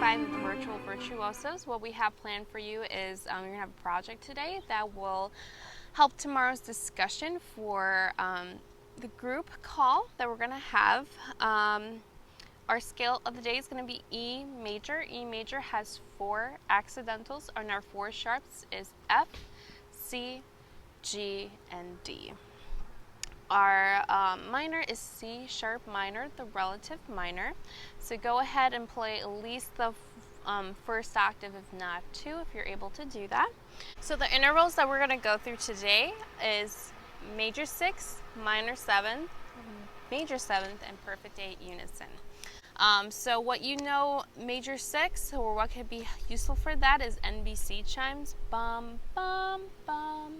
5 of the Virtual Virtuosos. What we have planned for you is we're going to have a project today that will help tomorrow's discussion for the group call that we're going to have. Our scale of the day is going to be E major. E major has 4 accidentals, and our 4 sharps is F, C, G, and D. Our minor is C sharp minor, the relative minor. So go ahead and play at least the first octave, if not 2, if you're able to do that. So the intervals that we're going to go through today is major 6, minor 7th, major 7th, and perfect 8 unison. So what you know, major 6, or what could be useful for that is NBC chimes, bum, bum, bum.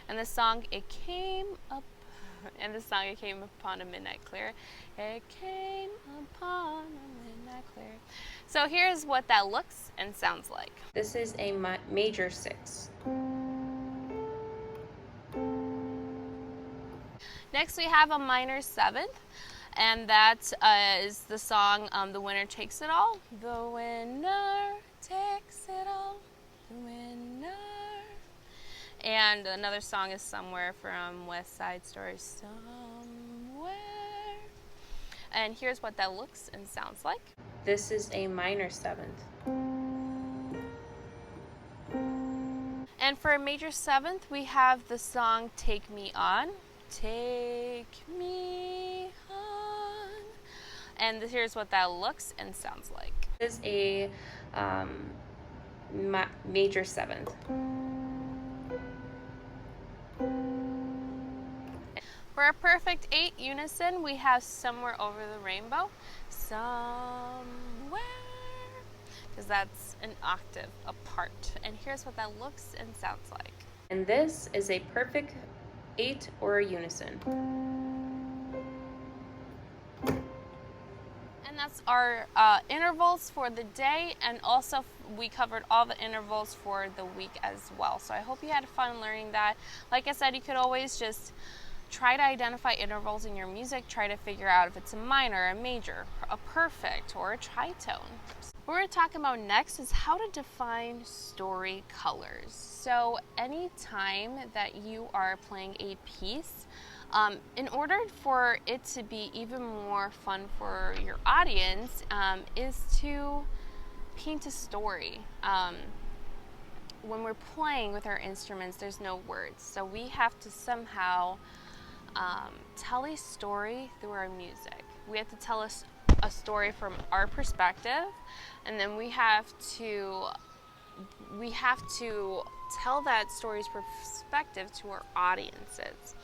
And the song, it came upon a midnight clear. It came upon a midnight clear. So here's what that looks and sounds like. This is a major 6. Next we have a minor 7th, and that is the song The Winner Takes It All. The winner takes it all, the winner. And another song is Somewhere from West Side Story, Somewhere. And here's what that looks and sounds like. This is a minor 7th. And for a major 7th, we have the song Take Me On. Take me on. And here's what that looks and sounds like. This is a major 7th. For a perfect 8 unison, we have Somewhere Over the Rainbow. Somewhere, because that's an octave apart. And here's what that looks and sounds like. And this is a perfect 8 or a unison. And that's our intervals for the day, and also we covered all the intervals for the week as well. So I hope you had fun learning that. Like I said, you could always just try to identify intervals in your music, try to figure out if it's a minor, a major, a perfect, or a tritone. What we're talking about next is how to define story colors. So anytime that you are playing a piece, in order for it to be even more fun for your audience, is to paint a story. When we're playing with our instruments, there's no words, so we have to somehow tell a story through our music. We have to tell us a story from our perspective, and then we have to tell that story's perspective to our audiences.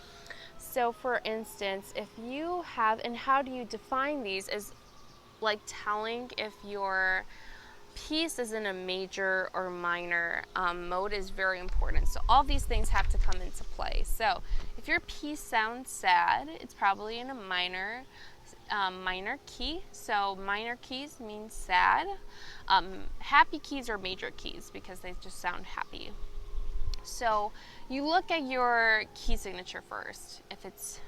So for instance, if you have, and how do you define these, is like telling if your piece is in a major or minor mode is very important. So all these things have to come into play. So if your piece sounds sad, it's probably in a minor key. So minor keys mean sad. Happy keys are major keys because they just sound happy. So you look at your key signature first. If it's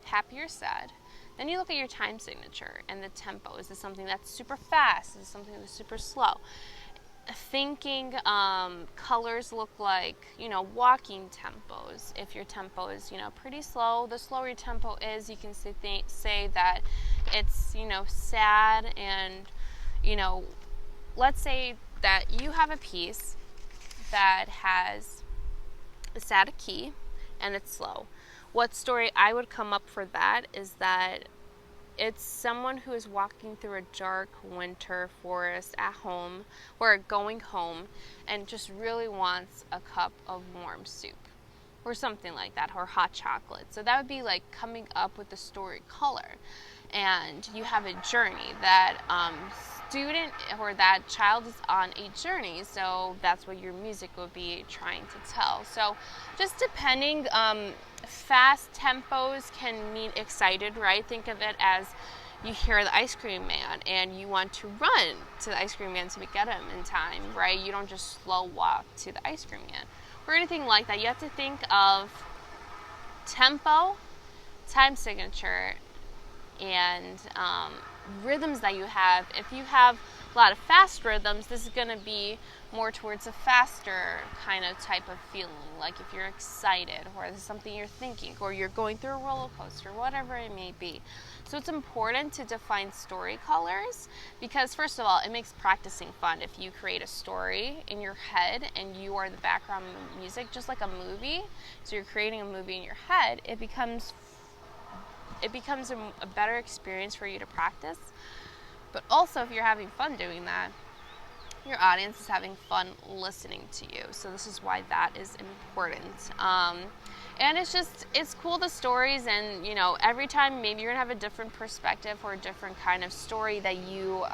happy or sad, then you look at your time signature and the tempo. Is this something that's super fast? Is this something that's super slow? Thinking colors look like, walking tempos. If your tempo is, pretty slow, the slower your tempo is, you can say that it's, sad. And, let's say that you have a piece that has a sad key and it's slow. What story I would come up for that is that it's someone who is walking through a dark winter forest at home or going home and just really wants a cup of warm soup or something like that, or hot chocolate. So that would be like coming up with the story color. And you have a journey. That student or that child is on a journey, so that's what your music would be trying to tell. So just depending, fast tempos can mean excited, right? Think of it as you hear the ice cream man and you want to run to the ice cream man to get him in time, right? You don't just slow walk to the ice cream man or anything like that. You have to think of tempo, time signature, and rhythms that you have. If you have a lot of fast rhythms, this is going to be more towards a faster kind of type of feeling, like if you're excited or there's something you're thinking or you're going through a roller coaster, whatever it may be. So it's important to define story colors because, first of all, it makes practicing fun. If you create a story in your head and you are the background music, just like a movie, so you're creating a movie in your head, it becomes a better experience for you to practice. But also, if you're having fun doing that, your audience is having fun listening to you. So this is why that is important. And it's cool, the stories, and every time maybe you're gonna have a different perspective or a different kind of story that you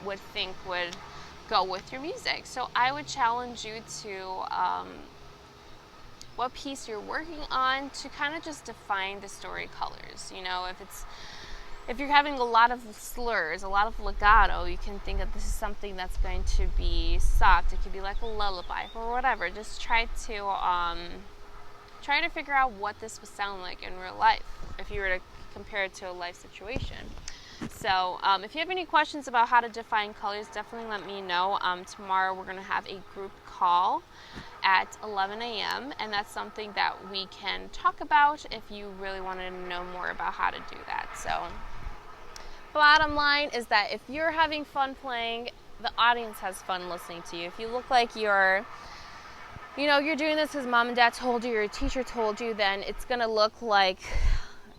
would think would go with your music. So I would challenge you to what piece you're working on to kind of just define the story colors. If you're having a lot of slurs, a lot of legato, you can think that this is something that's going to be soft. It could be like a lullaby or whatever. Just try to figure out what this would sound like in real life if you were to compare it to a life situation. So if you have any questions about how to define colors, definitely let me know. Tomorrow we're going to have a group call at 11 a.m. and that's something that we can talk about if you really wanted to know more about how to do that. So bottom line is that if you're having fun playing, the audience has fun listening to you. If you look like you're doing this because mom and dad told you or your teacher told you, then it's going to look like,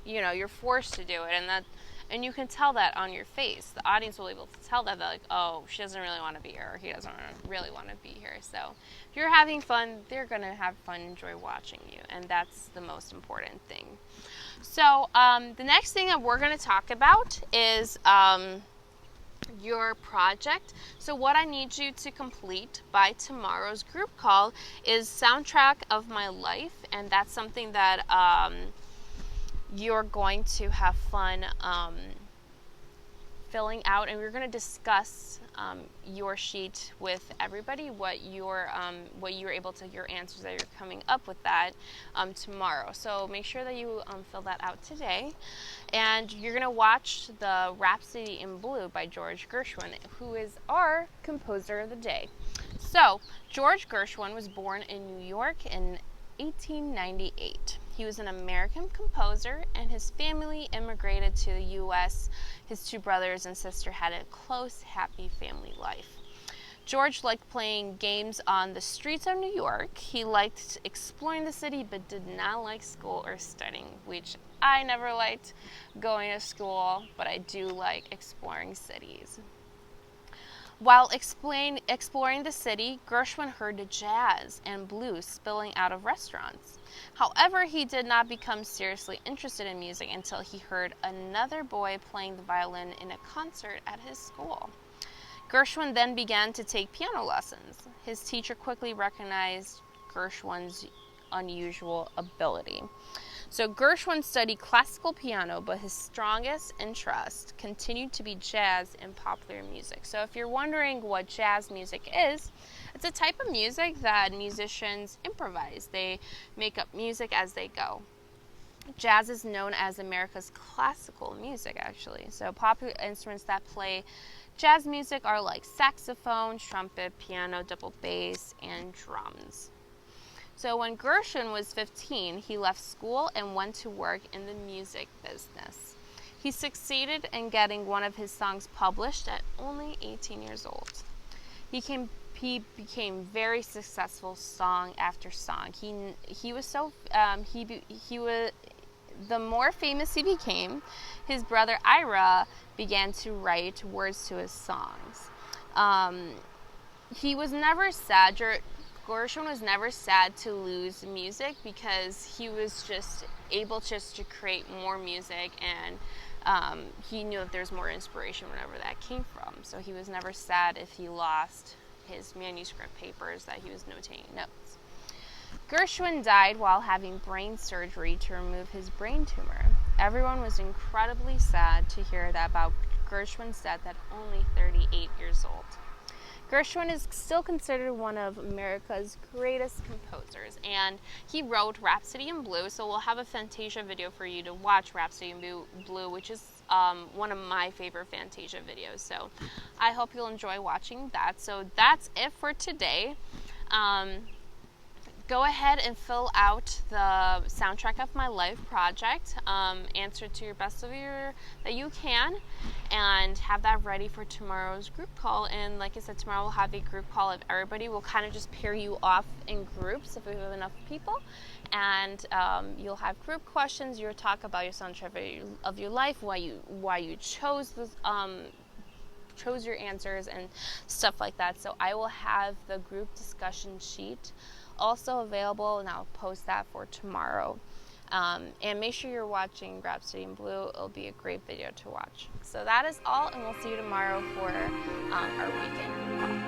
you're forced to do it. And you can tell that on your face. The audience will be able to tell that. They're like, oh, she doesn't really want to be here, or he doesn't really want to be here. So if you're having fun, they're going to have fun, enjoy watching you. And that's the most important thing. So the next thing that we're going to talk about is your project. So what I need you to complete by tomorrow's group call is Soundtrack of My Life. And that's something that you're going to have fun filling out, and we're going to discuss your sheet with everybody, what you're able to, your answers that you're coming up with that tomorrow. So make sure that you fill that out today, and you're going to watch the Rhapsody in Blue by George Gershwin, who is our composer of the day. So George Gershwin was born in New York in 1898. He was an American composer, and his family immigrated to the U.S. His two brothers and sister had a close, happy family life. George liked playing games on the streets of New York. He liked exploring the city, but did not like school or studying, which I never liked going to school, but I do like exploring cities. While exploring the city, Gershwin heard jazz and blues spilling out of restaurants. However, he did not become seriously interested in music until he heard another boy playing the violin in a concert at his school. Gershwin then began to take piano lessons. His teacher quickly recognized Gershwin's unusual ability. So Gershwin studied classical piano, but his strongest interest continued to be jazz and popular music. So if you're wondering what jazz music is, it's a type of music that musicians improvise. They make up music as they go. Jazz is known as America's classical music, actually. So popular instruments that play jazz music are like saxophone, trumpet, piano, double bass, and drums. So when Gershwin was 15, he left school and went to work in the music business. He succeeded in getting one of his songs published at only 18 years old. He became very successful song after song. He was the more famous he became, his brother Ira began to write words to his songs. He was never sad. Gershwin was never sad to lose music because he was just able just to create more music, and he knew that there's more inspiration whenever that came from. So he was never sad if he lost his manuscript papers that he was notating notes. Gershwin died while having brain surgery to remove his brain tumor. Everyone was incredibly sad to hear that about Gershwin's death at only 38 years old. Gershwin is still considered one of America's greatest composers, and he wrote Rhapsody in Blue, so we'll have a Fantasia video for you to watch Rhapsody in Blue, which is one of my favorite Fantasia videos. So I hope you'll enjoy watching that. So that's it for today. Go ahead and fill out the Soundtrack of My Life project. Answer to your best of your that you can, and have that ready for tomorrow's group call. And like I said, tomorrow we'll have a group call of everybody. We'll kind of just pair you off in groups if we have enough people, and you'll have group questions. You'll talk about your soundtrack of your life, why you chose this. Chose your answers and stuff like that. So I will have the group discussion sheet also available, and I'll post that for tomorrow. And make sure you're watching Rhapsody in Blue. It'll be a great video to watch. So that is all, and we'll see you tomorrow for our weekend call.